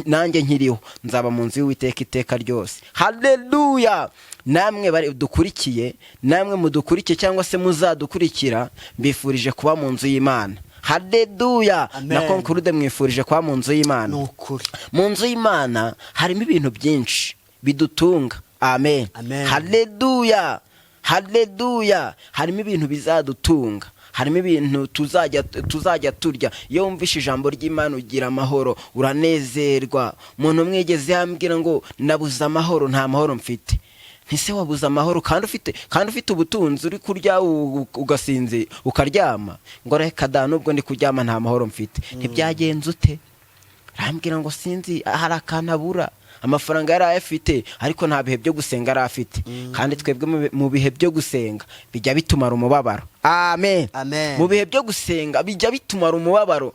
nanjye nkiriho nzaba mu nzu y'Uwiteka iteka ryose. Haleluya. Namwe dukurikiye, namwe mudukurikiye cyangwa se muzadukurikira, mbifurije kuba mu nzu y'Imana. Haleluya. Na konkurude mwifurije kuba mu nzu y'Imana. Mu nzu y'Imana harimo ibintu byinshi bidutunga. Amen. Haleluya. Haleluya. Harimo ibintu bizadutunga, harimo ibintu tuzajya turya. Iyo wumvishe ijambo ry'Imana ugira amahoro, uranezerwa. Umuntu mwigeze yambwira ngo nabuze amahoro, nta mahoro mfite. Ntise wabuze amahoro kandi ufite ubutunzi, uri kurya ugasinze ukaryama? Ngo reka da, nubwo ndi kuryama nta mahoro mfite. Ntibyagenze ute? Arambwira ngo sinzi, hari akanabura. amafaranga yari ayafite ariko nta bihe byo gusenga yari afite. Kandi twebwe mu bihe byo gusenga bijya bitumara umubabaro. Amen. Mu bihe byo gusenga bijya bitumara umubabaro,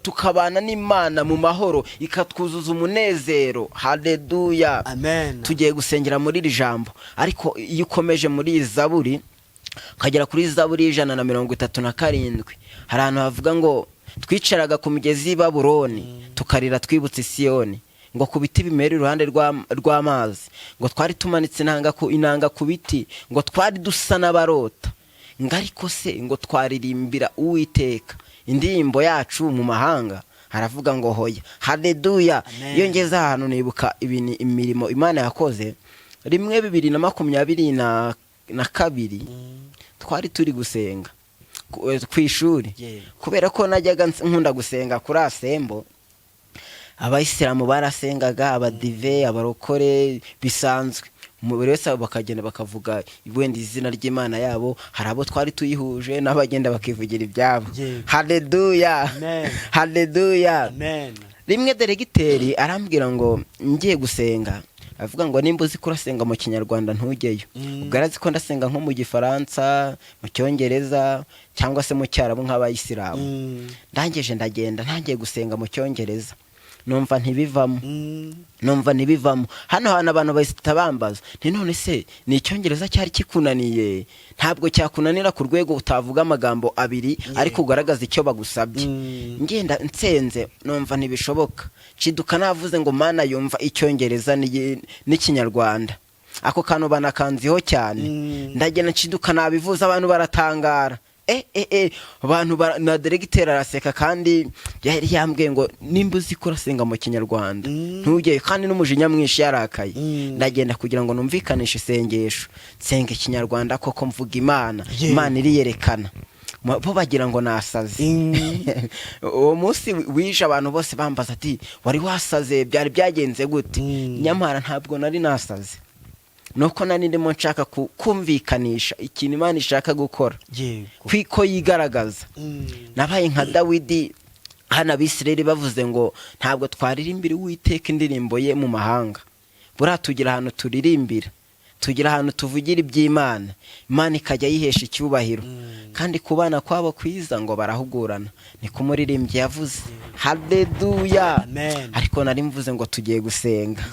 tukabana n'Imana mu mahoro, ikatwuzuza umunezero. Haleluya. Tugiye gusengera muri iri jambo, ariko iyo ukomeje muri iyi Zaburi ukagera kuri Zaburi 137, hari ahantu havuga ngo twicaraga ku migezi y'i Babuloni tukarira twibutse i Siyoni, ngo ku biti bimera iruhande rw'amazi, ngo twari tumanitse inanga ku biti, ngo twari dusa n'abarota, ngo ariko se ngo twaririmbira Uwiteka indirimbo yacu mu mahanga. Haravuga ngo hoya. Haleluya. Iyo ngeze ahantu nibuka imirimo Imana yakoze. Rimwe 2022 twari turi gusenga ku ishuri, kubera ko najyaga nkunda gusenga kuri Asembo. Abayisilamu barasengaga, abadive, abarokore bisanzwe, buri wese bakagenda bakavuga wenda izina ry'Imana yabo. Hari abo twari tuyihuje n'abagenda bakivugira ibyabo. Haleluya. Haleluya. Rimwe deregiteri arambwira ngo ngiye gusenga, avuga ngo nimba uzi kurasenga mu Kinyarwanda ntujyeyo. Ubwo arazi ko ndasenga nko mu Gifaransa, mu Cyongereza cyangwa se mu Cyarabu nk'abayisilamu. Ndangeje ndagenda ntangiye gusenga mu Cyongereza, numva ntibivamo. Hano abantu bahita bambaza nti none se ni Icyongereza cyari kikunaniye? Ntabwo cyakunanira ku rwego utavuga amagambo abiri ariko ugaragaza icyo bagusabye. Ngenda nsenze numva ntibishoboka, ciduka navuze ngo Mana yumva Icyongereza n'Ikinyarwanda. Ako kantu banakanziho cyane, ndagenda ciduka nabivuza, abantu baratangara. Abantu na deregiteri araseka, kandi yari yambwiye ngo nimba uzi kurasenga mu Kinyarwanda ntujyeyo, kandi n'umujinya mwinshi yarakaye. Ndagenda kugira ngo numvikanishe isengesho, nsenga Ikinyarwanda koko mvuga Imana iriyerekana. Bo bagira ngo nasaze. Uwo munsi wishe abantu bose bambaza ati wari wasaze, byari byagenze gute? Nyamara ntabwo nari nasaze, nuko nani ndimo nshaka kumvikanisha ikintu Imana ishaka gukora, kwiko yigaragaza. Nabaye nka Dawidi. Hana Abisirayeli bavuze ngo ntabwo twaririmbira Uwiteka indirimbo ye mu mahanga. Buriya tugira ahantu turirimbira, tugira ahantu tuvugira iby'Imana, Imana ikajya yihesha icyubahiro. Kandi kubana kwabo kwiza ngo barahugurana, ni kumuririmbyi yavuze. Haleluya. Ariko nari mvuze ngo tugiye gusenga,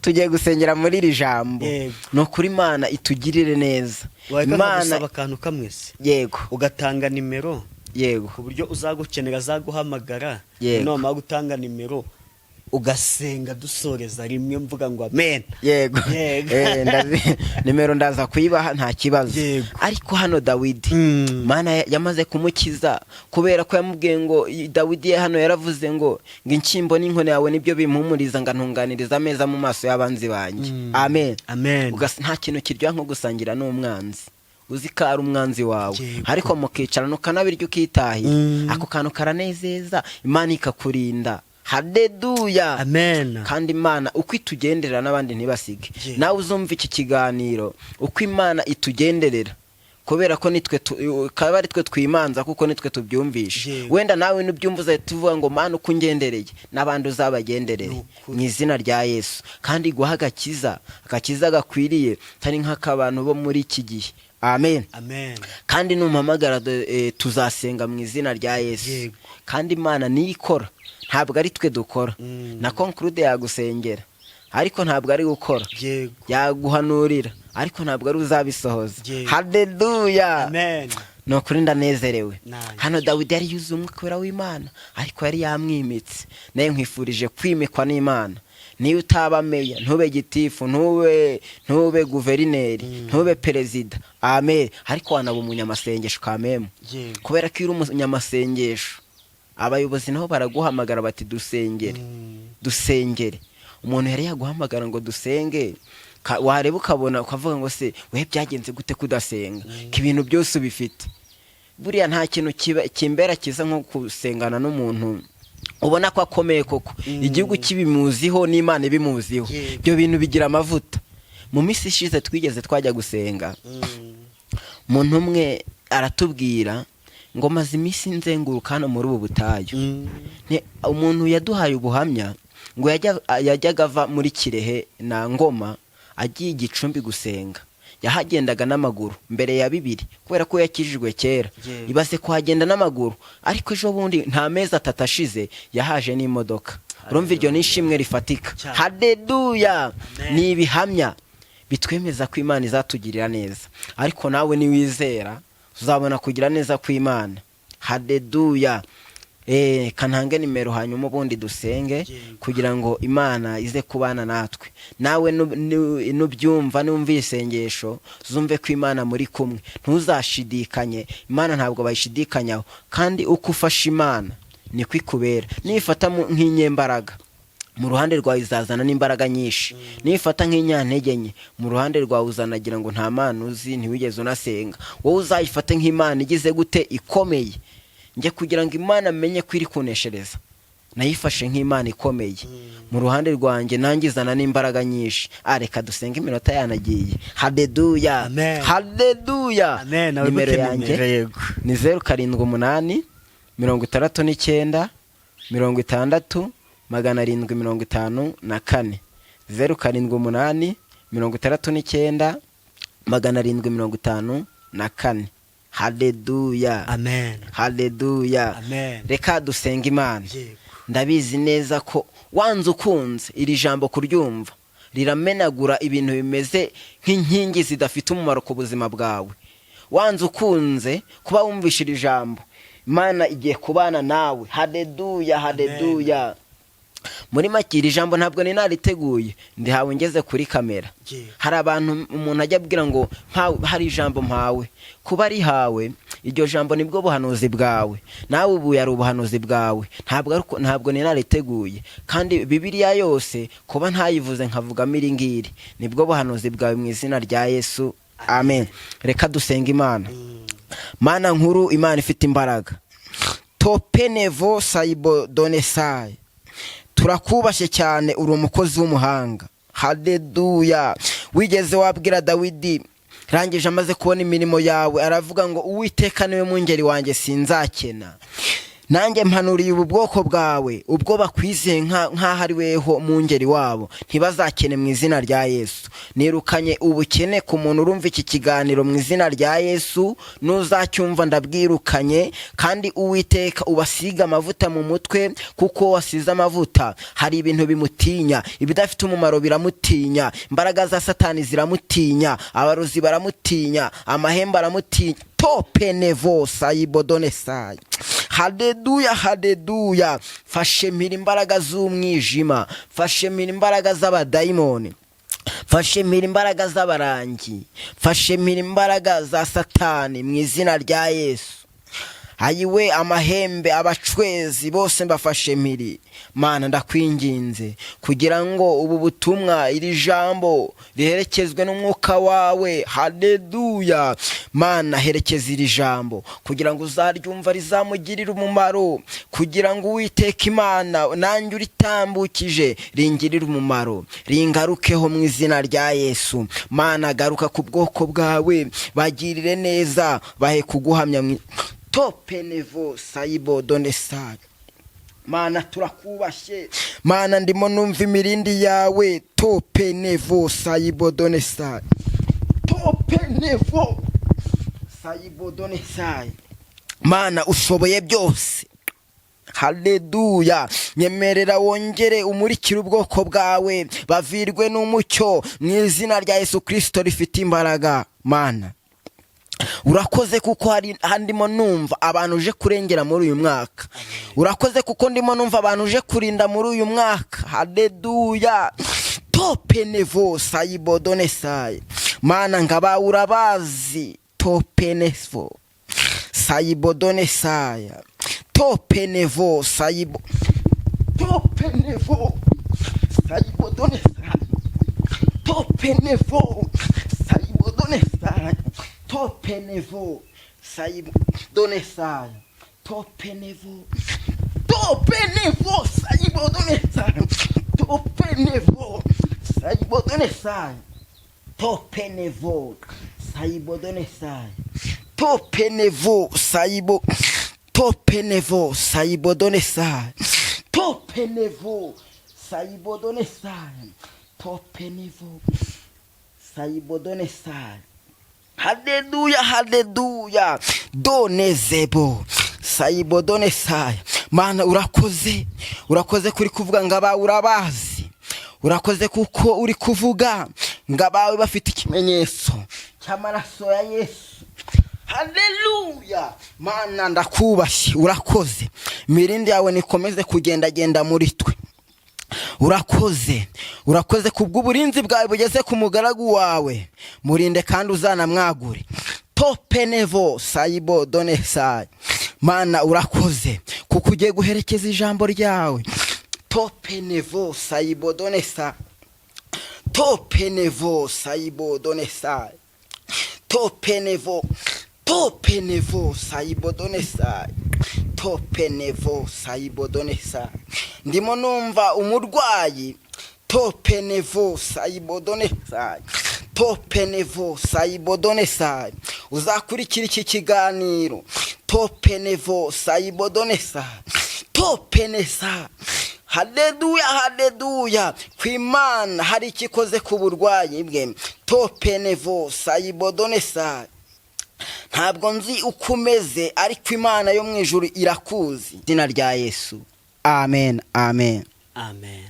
tugiye gusengera muri iri jambo. No kuri Imana itugirire neza. Imana akantu kamwe se, yego, ugatanga nimero, yego, ku buryo uzagukenera azaguhamagara. Noma gutanga nimero ugasenga dusoreza rimwe mvuga ngo amen. Yego. Nimero ndaza kuyibaha nta kibazo. Ariko hano Dawidi Mana yamaze kumukiza, kubera ko yamubwiye ngo Dawidi hano yaravuze ngo inshyimbo n'inkone yawe nibyo bimpumuriza ngantunganiriza ameza mu maso y'abanzi banjye. Amen. Nta kintu kiryoha nko gusangira n'umwanzi uzi ko ari umwanzi wawe, ariko mukicarana ukanabirya ukitahiye. Ako kantu karanezeza, Imana ikakurinda. Haleluya. Kandi Imana uko itugenderera n'abandi ntibasige. Nawe uzumva iki kiganiro uko Imana itugenderera, kubera ko nitwe kaba ari twe twimanza, kuko nitwe tubyumvisha. Wenda nawe nubyumvuze tuvuga ngo Mana uko ungendereye n'abandi uzabagenderere mu izina rya Yesu. Kandi guha agakiza gakwiriye, tari nk'akabantu bo muri iki gihe. Amen. Kandi numpamagara tuzasenga mu izina rya Yesu. Kandi Imana niyikora, ntabwo ari twe dukora. Na conclude yagusengera ariko ntabwo ari gukora, yaguhanurira ariko ntabwo ari uzabisohoza. Haleluya. No kuri ndanezerewe. Hano Dawidi yari yuzuye umwuka w'Imana, ariko yari yamwimitse. Naye nkwifurije kwimikwa n'Imana. Niyo utaba meya, ntube gitifu, ntube guverineri, ntube perezida. Amen. Ariko wanaba umunyamasengesho kameme, kubera ko iri umunyamasengesho abayobozi nabo baraguhamagara bati dusengere. Umuntu yari yaguhamagara ngo dusenge, wareba ukabona ukavuga ngo se we byagenze gute kudasenga, ko ibintu byose ubifite. Buriya nta kintu kimbera kiza nko gusengana n'umuntu ubona ko akomeye koko, igihugu kibimuziho n'Imana ibimuziho. Byo bintu bigira amavuta. Mu minsi ishize twajya gusenga, umuntu umwe aratubwira ngo maze iminsi nzenguruka hano muri ubu butayu. Umuntu yaduhaye ubuhamya ngo yajyaga ava muri Kirehe na Ngoma agiye Igicumbi gusenga, yahagendaga n'amaguru mbere ya 2 kubera ko yakijijwe kera. Ibase kuhagenda n'amaguru, ariko ejo bundi nta mezi 3 ashize yahaje n'imodoka. Urumva iryo nishimwe rifatika. Haleluya! Ni ibihamya bitwemeza ko Imana izatugirira neza, ariko nawe ni wizera uzabona kugira neza ku Imana. Haleluya! Kantange nimero hanyuma ubundi dusenge kugira ngo Imana ize kubana natwe. Nawe nubyumva numva isengesho zumve ko Imana muri kumwe, ntuzashidikanye. Imana ntabwo bayishidikanyaho, kandi uko ufasha Imana ni kwikubera. Nifata nk'inyembaraga, mu ruhande rwawe izazana n'imbaraga nyinshi. Nifata nk'inyantege nke, mu ruhande rwawe uzanagira ngo nta Mana uzi, ntiwigeze unasenga. Wowe uzayifate nk'Imana igize gute ikomeye. Nje kugira ngo Imana amenye ko iri kuneshereza, nayifashe nk'Imana ikomeye. Mu ruhande rwanjye nangizana n'imbaraga nyinshi. Reka dusenge iminota yanagiye. Haleluya! Haleluya! Nimero yanjye ni 078 69 60 754 078 69 754. Haleluya! Amen. Haleluya! Amen. Reka dusenga Imana. Ndabizi neza ko wanze ukunze iri jambo kuryumva riramenagura ibintu bimeze nk'inkingi zidafite umumaro ku buzima bwawe. Wanze ukunze kuba wumvishira ijambo, Imana igiye kubana nawe. Haleluya! Haleluya! Muri makiri ijambo ntabwo ni nariteguye, ndihawe ngeze kuri kamera. Hari abantu umuntu ajya abwira ngo hari ijambo mpawe, kuba rihawe iryo jambo nibwo buhanuzi bwawe. Nawe ubu yari ubuhanuzi bwawe, ntabwo ni nariteguye. Kandi Bibiliya yose kuba ntayivuze nkavugamo iri ngiri, nibwo buhanuzi bwawe mu izina rya Yesu. Amen. Reka dusenga Imana. Mana nkuru, Imana ifite imbaraga, topenevo sayibo donesai, turakubashye cyane, uri umukozi w'umuhanga. Haleluya! Wigeze wabwira Dawidi rangije amaze kubona imirimo yawe, aravuga ngo Uwiteka niwe mungeri wanjye sinzakena. Nanjye mpanuriye ubu bwoko bwawe, ubwo bakwizeye nk'aho ari weho mungeri wabo, ntibazakene mu izina rya Yesu. Nirukanye ubukene ku muntu urumva iki kiganiro mu izina rya Yesu. Nuzacyumva ndabwirukanye, kandi Uwiteka ubasiga amavuta mu mutwe, kuko wasize amavuta hari ibintu bimutinya, ibidafite umumaro biramutinya, imbaraga za Satani ziramutinya, abarozi baramutinya, amahembe aramutinya. Topenevo sayibodonesai. Haleluya! Haleluya! Fashe mpira imbaraga z'umwijima, fashe mpira imbaraga z'abadayimoni, fashe mpira imbaraga z'abarangi, fashe mpira imbaraga za Satani mu izina rya Yesu. Ayiwe amahembe, abacwezi bose mbafashe mpiri. Mana ndakwinginze kugira ngo ubu butumwa, iri jambo riherekezwe n'umwuka wawe. Haleluya! Mana herekeza iri jambo kugira ngo uzaryumva rizamugirira umumaro, kugira ngo Uwiteka Imana nanjye uritambukije ringirire umumaro, ringarukeho mu izina rya Yesu. Mana garuka ku bwoko bwawe, bagirire neza, bahe kuguhamya topenevo sayibo donesai. Mana turakubashye, Mana ndimo numva imirindi yawe. Topenevo sayibo donesai, topenevo sayibo donesai. Mana ushoboye byose. Haleluya! Nyemerera wongere umurikire ubwoko bwawe, bavirwe n'umucyo mu izina rya Yesu Kristo rifite imbaraga. Mana urakoze kuko ndimo numva abantu uje kurengera muri uyu mwaka. Urakoze kuko ndimo numva abantu uje kurinda muri uyu mwaka. Haleluya! Topenevo sayibo donesai. Mana ngaba urabazi. Topenevo sayibo donesai. Topenevo sayibo, topenevo sayibo donesai. Topenevo sayibo donesai. Topenevo sayibo donesai. Topenevo, topenevo sayibo donesai. Topenevo sayibo donesai. Topenevo sayibo donesai. Topenevo sayibo, topenevo sayibo donesai. Topenevo sayibodonesai topenivo sayibodonesai. Haleluya, haleluya. Donezebo sayibodonesai. Mana urakoze kuri kuvuga ngo abawe urabazi, urakoze kuko uri kuvuga ngo abawe bafite ikimenyetso cy'amaraso ya Yesu. Haleluya. Mana ndakubashye, urakoze. Mirindi yawe nikomeze kugendagenda muri twe. Urakoze kubw'uburinzi bwawe bugeze ku mugaragu wawe. Murinde kandi uzanamwagure. Topenevo sayibodonesai. Mana urakoze kuko ugiye guherekeza ijambo ryawe. Topenevo sayibodonesai. Topenevo sayibodonesai. Topenevo sayibodonesai. Topenevo sayibodonesai. Ndimo numva umurwayi. Topenevo sayibodonesai. Topenevo sayibodonesai. Uzakurikira iki kiganiro. Topenevo sayibodonesai. Topenesa. Haleluya, haleluya. Kwimana hari ikikoze ku burwayi bwe. Topenevo sayibodonesai. Ntabwo nzi uko umeze ariko Imana yo mu ijuru irakuzi. Izina rya Yesu. Amen, amen. Amen.